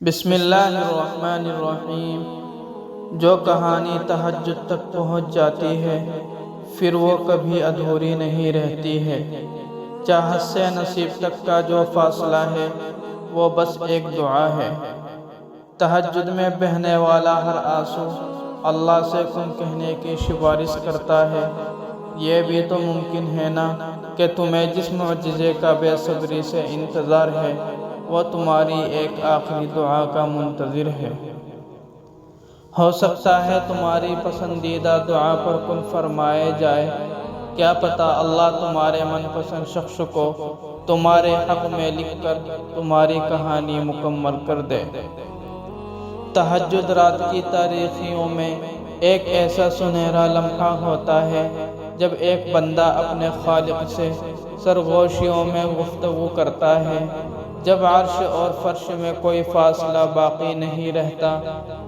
بسم اللہ الرحمن الرحیم۔ جو کہانی تہجد تک پہنچ جاتی ہے پھر وہ کبھی ادھوری نہیں رہتی ہے۔ چاہت سے نصیب تک کا جو فاصلہ ہے وہ بس ایک دعا ہے۔ تہجد میں بہنے والا ہر آنسو اللہ سے کن کہنے کی سفارش کرتا ہے۔ یہ بھی تو ممکن ہے نا کہ تمہیں جس معجزے کا بے صبری سے انتظار ہے وہ تمہاری ایک آخری دعا کا منتظر ہے۔ ہو سکتا ہے تمہاری پسندیدہ دعا پر کن فرمائے جائے۔ کیا پتہ اللہ تمہارے من پسند شخص کو تمہارے حق میں لکھ کر تمہاری کہانی مکمل کر دے۔ تہجد رات کی تاریکیوں میں ایک ایسا سنہرا لمحہ ہوتا ہے جب ایک بندہ اپنے خالق سے سرگوشیوں میں گفتگو کرتا ہے، جب عرش اور فرش میں کوئی فاصلہ باقی نہیں رہتا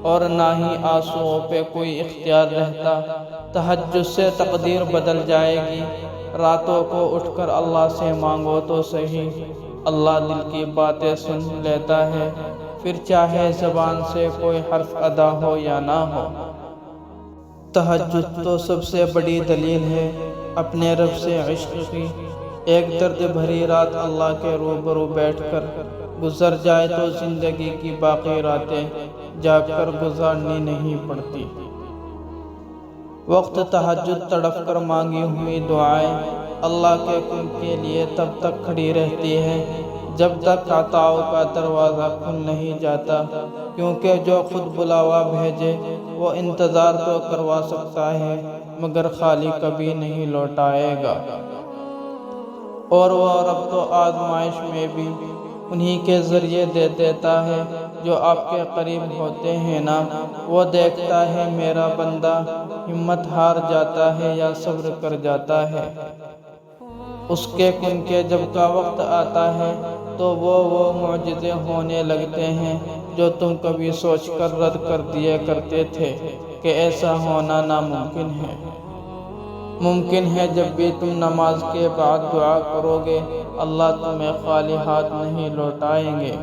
اور نہ ہی آنسوؤں پہ کوئی اختیار رہتا۔ تہجد سے تقدیر بدل جائے گی۔ راتوں کو اٹھ کر اللہ سے مانگو تو صحیح، اللہ دل کی باتیں سن لیتا ہے، پھر چاہے زبان سے کوئی حرف ادا ہو یا نہ ہو۔ تہجد تو سب سے بڑی دلیل ہے اپنے رب سے عشق کی۔ ایک درد بھری رات اللہ کے روبرو بیٹھ کر گزر جائے تو زندگی کی باقی راتیں جاگ کر گزارنی نہیں پڑتی۔ وقت تہجد تڑپ کر مانگی ہوئی دعائیں اللہ کے کن کے لیے تب تک کھڑی رہتی ہیں جب تک عطاؤں کا دروازہ کھل نہیں جاتا، کیونکہ جو خود بلاوا بھیجے وہ انتظار تو کروا سکتا ہے مگر خالی کبھی نہیں لوٹائے گا۔ اور وہ رب تو آزمائش میں بھی انہی کے ذریعے دے دیتا ہے جو آپ کے قریب ہوتے ہیں نا۔ وہ دیکھتا ہے میرا بندہ ہمت ہار جاتا ہے یا صبر کر جاتا ہے۔ اس کے کن کے جب کا وقت آتا ہے تو وہ معجزے ہونے لگتے ہیں جو تم کبھی سوچ کر رد کر دیا کرتے تھے کہ ایسا ہونا ناممکن ہے۔ ممکن ہے جب بھی تم نماز کے بعد دعا کرو گے اللہ تمہیں خالی ہاتھ نہیں لوٹائیں گے۔